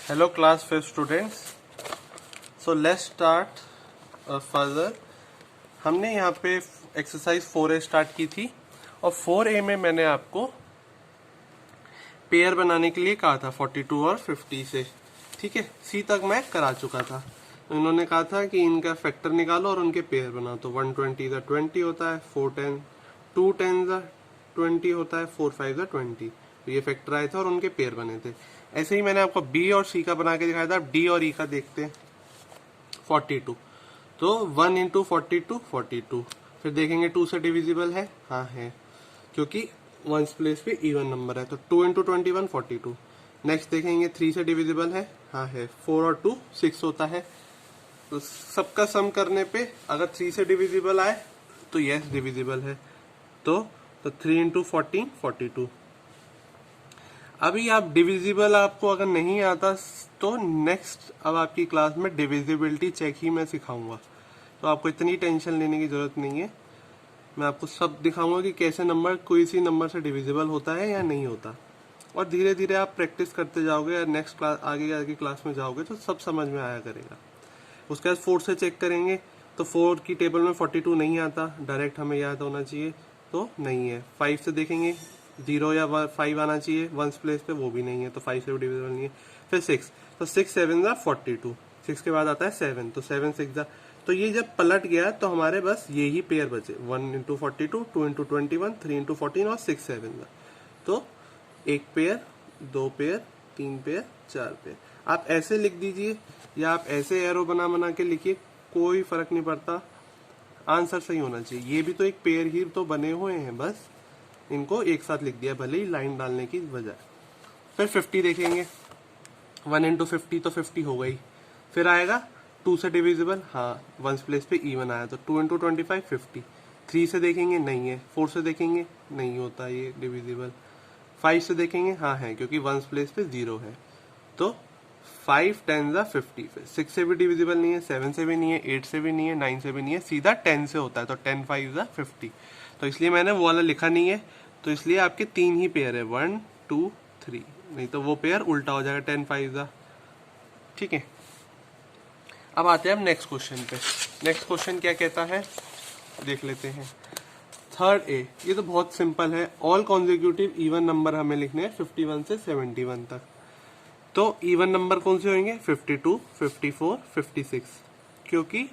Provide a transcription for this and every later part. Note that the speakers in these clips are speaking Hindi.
Hello class 5 students. So let's start further. हमने यहाँ पे एक्सरसाइज 4A स्टार्ट की थी और 4A में मैंने आपको पेयर बनाने के लिए कहा था 42 और 50 से. ठीक है, C तक मैं करा चुका था. तो इन्होंने कहा था कि इनका फैक्टर निकालो और उनके पेयर बनाओ. तो 120 का 20 होता है, 4 10 2 10 का 20 होता है, 4 5 का 20. तो ये फैक्टर आए थे और उनके पेयर बने थे. ऐसे ही मैंने आपको बी और सी का बना के दिखाया था. अब डी और ई का देखते हैं. 42 तो 1 इंटू 42 42. फिर देखेंगे 2 से डिविजिबल है. हाँ है, क्योंकि वंस प्लेस पे इवन नंबर है. तो 2 इंटू 21 42. नेक्स्ट देखेंगे 3 से डिविजिबल है. हाँ है. 4 और 2 6 होता है. तो सबका सम करने पे अगर 3 से डिविजिबल आए तो यस डिविजिबल है. तो 3 इंटू 14 42. अभी आप डिविजिबल आपको अगर नहीं आता तो नेक्स्ट अब आपकी क्लास में डिविजिबिलिटी चेक ही मैं सिखाऊंगा. तो आपको इतनी टेंशन लेने की जरूरत नहीं है. मैं आपको सब दिखाऊंगा कि कैसे नंबर कोई सी नंबर से डिविजिबल होता है या नहीं होता. और धीरे धीरे आप प्रैक्टिस करते जाओगे और नेक्स्ट क्लास आगे क्लास में जाओगे तो सब समझ में आया करेगा. उसके बाद 4 से चेक करेंगे तो 4 की टेबल में 42 नहीं आता. डायरेक्ट हमें याद होना चाहिए तो नहीं है. 5 से देखेंगे 0 या 5 आना चाहिए वंस प्लेस पे, वो भी नहीं है. तो 5 से भी डिविजिबल नहीं है. फिर 6 तो 6 7 जा 42. 6 के बाद आता है 7 तो 7 6 जा. तो ये जब पलट गया तो हमारे बस ये ही पेयर बचे. 1 इंटू 42 2 इंटू 21 3 इंटू 14 और 6 7 जा. तो एक पेयर, दो पेयर, तीन पेयर, चार पेयर. आप ऐसे लिख दीजिए या आप ऐसे एरो बना बना के लिखिए, कोई फर्क नहीं पड़ता. आंसर सही होना चाहिए. ये भी तो एक पेयर ही तो बने हुए हैं, बस इनको एक साथ लिख दिया भले ही लाइन डालने की बजाय. फिर 50 देखेंगे. 1 इंटू 50 तो 50 हो गई. फिर आएगा 2 से डिविजिबल. हाँ, वंस प्लेस पे इवन आया तो 2 इंटू 25 50. 3 से देखेंगे नहीं है. 4 से देखेंगे नहीं होता ये डिविजिबल. 5 से देखेंगे हाँ है, क्योंकि वंस प्लेस पे 0 है. तो 5 10 जा 50. फिर 6 से भी डिविजिबल नहीं है, 7 से भी नहीं है, 8 से भी नहीं है, 9 से भी नहीं है, सीधा 10 से होता है. तो 10 5 जा 50. तो इसलिए मैंने वो वाला लिखा नहीं है. तो इसलिए आपके 3 ही पेयर है, 1 2 3. नहीं तो वो पेयर उल्टा हो जाएगा 10 5 जा. ठीक है, अब आते हैं हम नेक्स्ट क्वेश्चन पे. नेक्स्ट क्वेश्चन क्या कहता है देख लेते हैं. Third A. ये तो बहुत सिंपल है. ऑल कॉन्जिक्यूटिव इवन नंबर हमें लिखने हैं 51 से 71 तक. तो इवन नंबर कौन से होंगे? 52 54 56. क्योंकि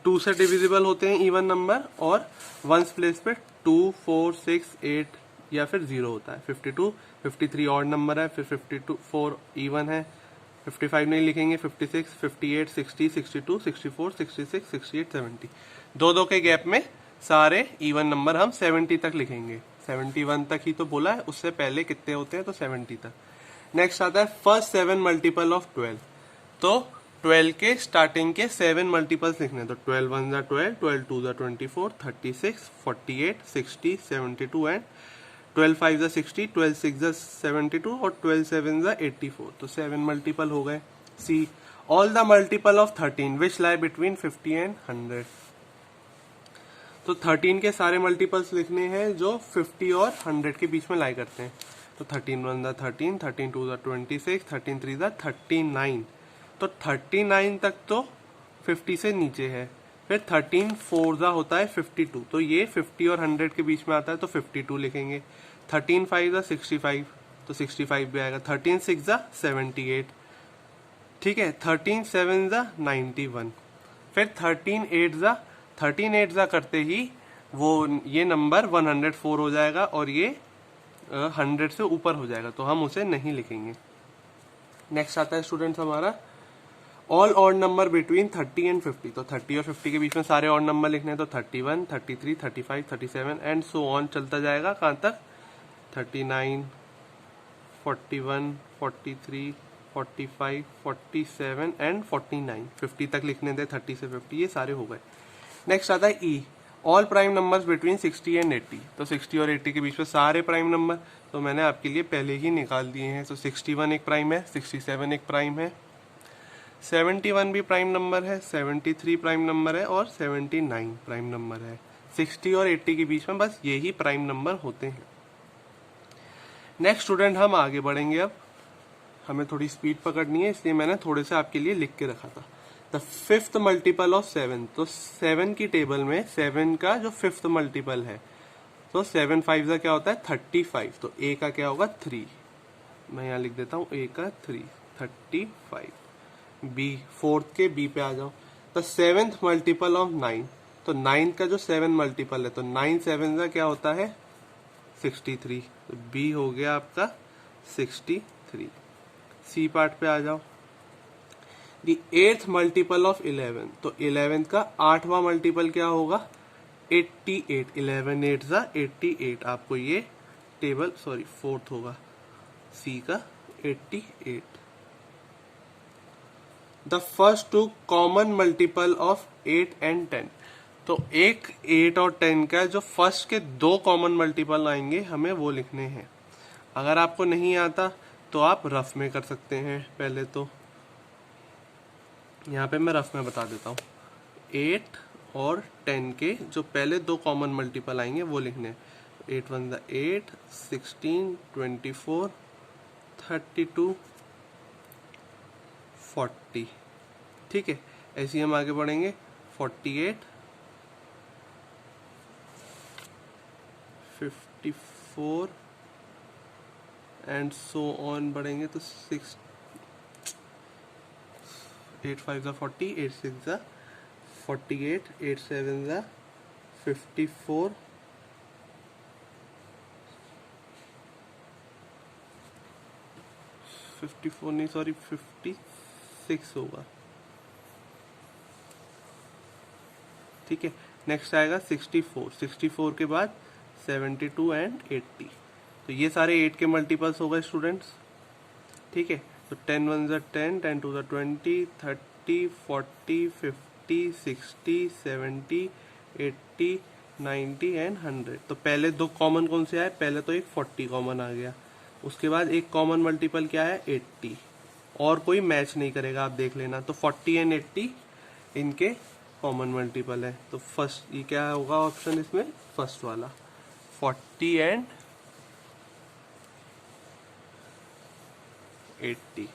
2 से डिविजिबल होते हैं इवन नंबर और वंस प्लेस पे 2 4 6 8 या फिर 0 होता है. 52 53 ऑड नंबर है. फिर 52 4 इवन है. 55 नहीं लिखेंगे. 56 58 60 62 64 66 68 70. दो के गैप में सारे इवन नंबर हम 70 तक लिखेंगे. 71 तक ही तो बोला है, उससे पहले कितने होते हैं तो 70 तक. नेक्स्ट आता है फर्स्ट 7 मल्टीपल ऑफ 12. तो 12 के स्टार्टिंग के 7 मल्टीपल्स लिखने. तो 12 1 जा 12 12 2 जा 24 36 48 60 72 एंड 12 5 जा 60 12 6 जा 72 और 12 7 जा 84. तो 7 मल्टीपल हो गए. See all the multiple of 13 which lie between 50 and 100. तो 13 के सारे मल्टीपल्स लिखने हैं जो 50 और 100 के बीच में लाई करते हैं. तो 13 1 जा 13 13 2 जा 26 13 3 जा 39. तो 39 तक तो 50 से नीचे है. फिर 13 4 जा होता है 52. तो ये 50 और 100 के बीच में आता है तो 52 लिखेंगे. 13 5 जा 65. तो 65 भी आएगा. 13 6 जा 78. ठीक है. 13 7 जा 91. फिर 13 8 जा करते ही वो ये नंबर 104 हो जाएगा और ये 100 से ऊपर हो जाएगा. तो हम उसे नहीं लिखेंगे. नेक्स्ट आता है स्टूडेंट्स हमारा all odd number between 30 and 50. तो 30 और 50 के बीच में सारे ऑड नंबर लिखने हैं. तो 31 33 35 37 एंड सो ऑन चलता जाएगा. कहाँ तक? 39 41 43 45 47 एंड 49. 50 तक लिखने थे. 30 से 50 ये सारे हो गए. नेक्स्ट आता है E. All prime numbers between 60 and 80. तो 60 और 80 के बीच में सारे प्राइम नंबर तो मैंने आपके लिए पहले ही निकाल दिए हैं. तो 61 एक प्राइम है, 67 एक प्राइम है, 71 भी प्राइम नंबर है, 73 प्राइम नंबर है और 79 प्राइम नंबर है. 60 और 80 के बीच में बस यही प्राइम नंबर होते हैं. नेक्स्ट स्टूडेंट हम आगे बढ़ेंगे. अब हमें थोड़ी स्पीड पकड़नी है, इसलिए मैंने थोड़े से आपके लिए लिख के रखा था। द फिफ्थ मल्टीपल ऑफ 7, तो 7 की टेबल में 7 का जो फिफ्थ मल्टीपल है, तो 7 5 का क्या होता है 35, तो ए का क्या होगा 3, मैं यहाँ लिख देता हूँ ए का 3, 35। बी, फोर्थ के बी पे आ जाओ। द सेवेंथ मल्टीपल ऑफ 9, तो 9 का जो 7 मल्टीपल है, तो 9 7 का क्या होता है 63, तो बी हो गया आपका 63। सी पार्ट पे आ जाओ। द एट्थ मल्टीपल ऑफ 11, तो 11 का 8वां मल्टीपल क्या होगा 88, 11 8 जा 88, आपको ये टेबल सॉरी फोर्थ होगा सी का 88। The first two common multiple of 8 and 10, तो 8 और 10 का जो फर्स्ट के 2 कॉमन मल्टीपल आएंगे हमें वो लिखने हैं। अगर आपको नहीं आता तो आप रफ में कर सकते हैं। पहले तो यहाँ पे मैं रफ में बता देता हूँ। 8 और 10 के जो पहले 2 कॉमन मल्टीपल आएंगे वो लिखने हैं। 8 1 8, 16 24 32 40, ठीक है। ऐसे ही हम आगे बढ़ेंगे 48 54 एंड सो ऑन बढ़ेंगे तो 6 8 5 40, 8 6 48, 8 7 54, 54 नहीं सॉरी 56 होगा, ठीक है। नेक्स्ट आएगा 64, 64 के बाद 72 एंड 80, तो ये सारे 8 के मल्टीपल्स हो गए स्टूडेंट्स, ठीक है। तो 10 1 10, 10 2 20, 30 40 50 60 70 80 90 एंड 100। तो पहले 2 कॉमन कौन से आए, पहले तो एक 40 कॉमन आ गया, उसके बाद एक कॉमन मल्टीपल क्या है 80, और कोई मैच नहीं करेगा, आप देख लेना। तो 40 एंड 80 इनके कॉमन मल्टीपल है। तो फर्स्ट ये क्या होगा ऑप्शन इसमें, फर्स्ट वाला 40 एंड 80।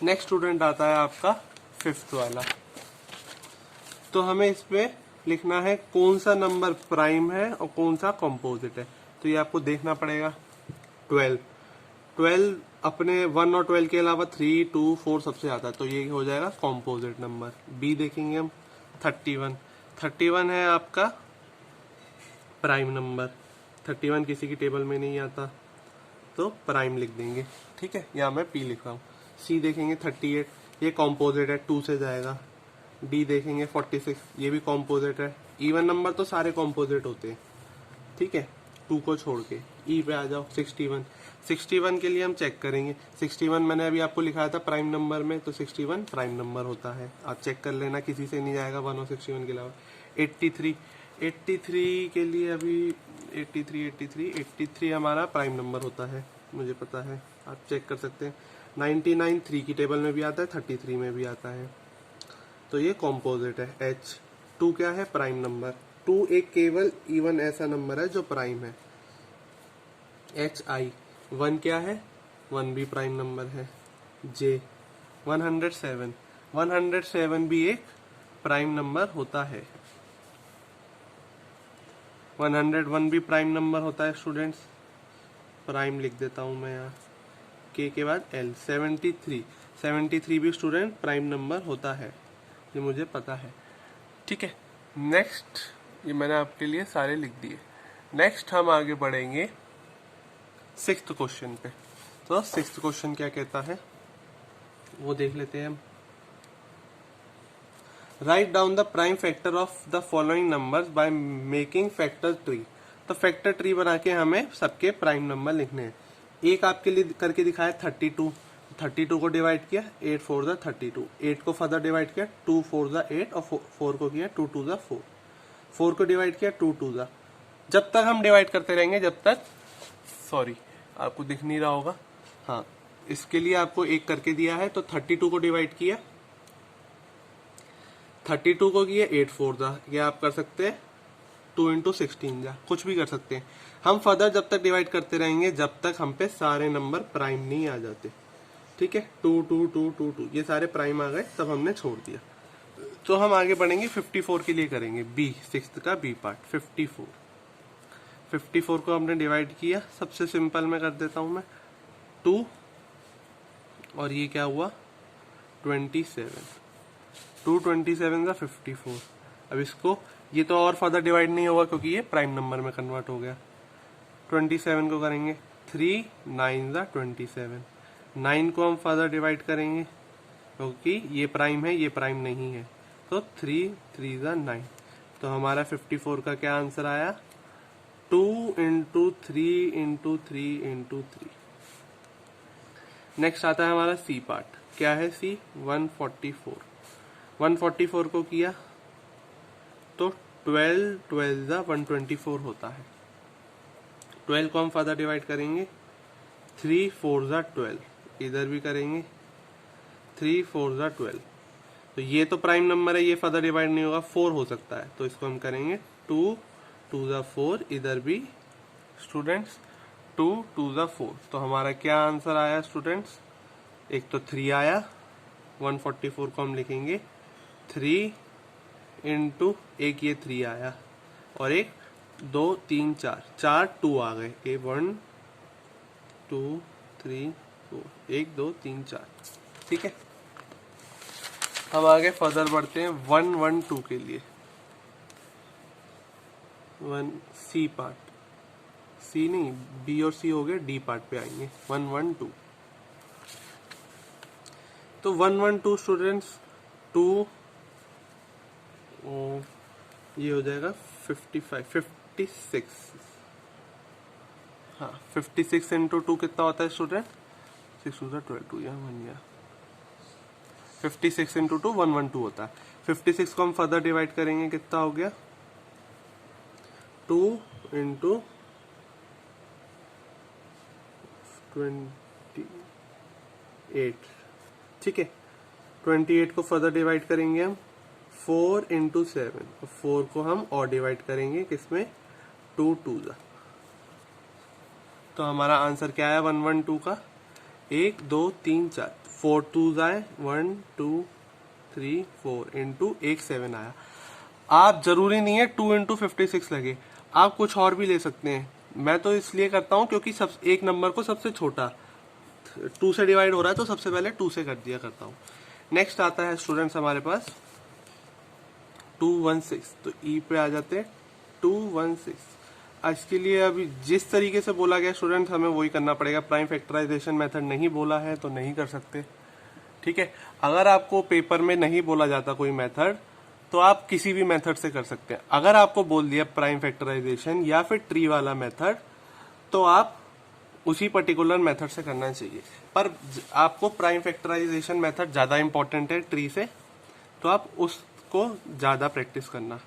नेक्स्ट स्टूडेंट आता है आपका फिफ्थ वाला। तो हमें इसमें लिखना है कौन सा नंबर प्राइम है और कौन सा कॉम्पोजिट है। तो ये आपको देखना पड़ेगा। 12 अपने 1 और 12 के अलावा 3 2 4 सबसे आता है, तो ये हो जाएगा कॉम्पोजिट नंबर। बी देखेंगे हम 31 है आपका प्राइम नंबर। 31 किसी की टेबल में नहीं आता तो प्राइम लिख देंगे, ठीक है। यहाँ मैं पी लिख रहा हूँ। सी देखेंगे 38, ये कॉम्पोजिट है, 2 से जाएगा। डी देखेंगे 46, ये भी कॉम्पोजिट है। इवन नंबर तो सारे कॉम्पोजिट होते हैं, ठीक है, 2 को छोड़ के। ई पे आ जाओ 61 के लिए हम चेक करेंगे। 61 मैंने अभी आपको लिखाया था प्राइम नंबर में, तो 61 प्राइम नंबर होता है, आप चेक कर लेना, किसी से नहीं जाएगा 1 और 61 के अलावा। 83 के लिए अभी 83 हमारा प्राइम नंबर होता है, मुझे पता है, आप चेक कर सकते हैं। 99 3 की टेबल में भी आता है, 33 में भी आता है, तो ये कॉम्पोजिट है। H2 क्या है, प्राइम नंबर। 2 एक केवल इवन ऐसा नंबर है जो प्राइम है। HI 1 क्या है, 1 भी प्राइम नंबर है। J 107 भी एक प्राइम नंबर होता है। 101 भी प्राइम नंबर होता है स्टूडेंट्स, प्राइम लिख देता हूं मैं यहाँ। K के बाद L 73 भी स्टूडेंट प्राइम नंबर होता है, ये मुझे पता है, ठीक है। नेक्स्ट, ये मैंने आपके लिए सारे लिख दिए। नेक्स्ट हम आगे बढ़ेंगे 6th क्वेश्चन पे। तो 6th क्वेश्चन क्या कहता है वो देख लेते हैं हम। Write down the prime factor of the following numbers by making factor tree. तो फैक्टर ट्री बना के हमें सबके प्राइम नंबर लिखने हैं। एक आपके लिए करके दिखाया 32 को डिवाइड किया, 8 4 जा 32, 8 को फर्दर डिवाइड किया, 2 4 जा 8 और 4 को किया 2 2 जा 4, 4 को डिवाइड किया 2 2 जा। जब तक हम डिवाइड करते रहेंगे, जब तक, सॉरी आपको दिख नहीं रहा होगा, हाँ, इसके लिए आपको एक करके दिया है, तो 32 को डिवाइड किया, 32 को किया 8 4 जा, ये आप कर सकते हैं 2 इंटू 16 जा, कुछ भी कर सकते हैं हम। फर्दर जब तक डिवाइड करते रहेंगे जब तक हम पे सारे नंबर प्राइम नहीं आ जाते, ठीक है। 2 2 2 2 2 ये सारे प्राइम आ गए, तब हमने छोड़ दिया। तो हम आगे बढ़ेंगे 54 के लिए करेंगे बी, सिक्स्थ का बी पार्ट। 54 को हमने डिवाइड किया, सबसे सिंपल में कर देता हूं मैं 2 और ये क्या हुआ 27, 2 27 का 54। अब इसको ये तो और फर्दर डिवाइड नहीं होगा क्योंकि ये प्राइम नंबर में कन्वर्ट हो गया। 27 को करेंगे 3 9 का 27, 9 को हम फर्दर डिवाइड करेंगे क्योंकि ये प्राइम है ये प्राइम नहीं है, तो 3 3 का 9। तो हमारा 54 का क्या आंसर आया 2 इंटू 3 इंटू 3 इंटू 3। नेक्स्ट आता है हमारा सी पार्ट। क्या है सी 144। 144 को किया तो 12 12 का 124 होता है। 12 को हम फर्दर डिवाइड करेंगे 3 4 का 12, इधर भी करेंगे 3 4 का 12। तो ये तो प्राइम नंबर है, ये फर्दर डिवाइड नहीं होगा, 4 हो सकता है, तो इसको हम करेंगे 2 2 का 4, इधर भी स्टूडेंट्स 2 2 का 4। तो हमारा क्या आंसर आया स्टूडेंट्स, एक तो 3 आया, 144 को हम लिखेंगे 3 इंटू एक ये 3 आया और एक 2 3 4 2 आ गए, 1 2 3 4 1 2 3 4, ठीक है। हम आगे फर्दर बढ़ते हैं 112 के लिए। 1 सी पार्ट, सी नहीं बी और सी हो गए, डी पार्ट पे आएंगे 112। तो 112 स्टूडेंट्स 2 ये हो जाएगा 56। हाँ 56 इंटू 2 कितना होता है स्टूडेंट 6 2 12, यहाँ बन गया 56 इंटू 2 112 होता है। 56 को हम फर्दर डिवाइड करेंगे, कितना हो गया 2 इंटू 28, ठीक है। 28 को फर्दर डिवाइड करेंगे हम 4 इंटू 7, 4 को हम और डिवाइड करेंगे किसमें 2 2 का। तो हमारा आंसर क्या है 112 का 1 2 3 4, 4 2 आए 1 2 3 4 इंटू 1 7 आया। आप जरूरी नहीं है 2 इंटू 56 लगे, आप कुछ और भी ले सकते हैं। मैं तो इसलिए करता हूं क्योंकि सब एक नंबर को सबसे छोटा 2 से डिवाइड हो रहा है तो सबसे पहले 2 से कर दिया करता हूं। नेक्स्ट आता है स्टूडेंट्स हमारे पास 216। तो ई पे आ जाते हैं 216। इसके लिए अभी जिस तरीके से बोला गया स्टूडेंट हमें वही करना पड़ेगा। प्राइम फैक्टराइजेशन मेथड नहीं बोला है तो नहीं कर सकते, ठीक है। अगर आपको पेपर में नहीं बोला जाता कोई मेथड तो आप किसी भी मेथड से कर सकते हैं। अगर आपको बोल दिया प्राइम फैक्टराइजेशन या फिर ट्री वाला मेथड तो आप उसी पर्टिकुलर मेथड से करना चाहिए, पर आपको प्राइम फैक्टराइजेशन मेथड ज्यादा इंपॉर्टेंट है ट्री से, तो आप उसको ज्यादा प्रैक्टिस करना,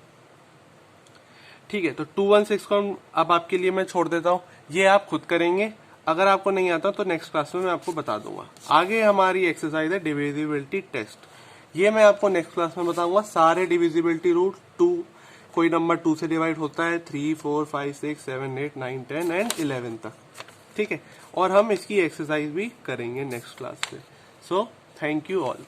ठीक है। तो 216 को अब आपके लिए मैं छोड़ देता हूं, ये आप खुद करेंगे। अगर आपको नहीं आता तो नेक्स्ट क्लास में मैं आपको बता दूंगा। आगे हमारी एक्सरसाइज है डिविजिबिलिटी टेस्ट, ये मैं आपको नेक्स्ट क्लास में बताऊंगा। सारे डिविजिबिलिटी रूट 2, कोई नंबर 2 से डिवाइड होता है 3 4 5 6 7 8 9 10 एंड 11 तक, ठीक है। और हम इसकी एक्सरसाइज भी करेंगे नेक्स्ट क्लास में। So thank you all.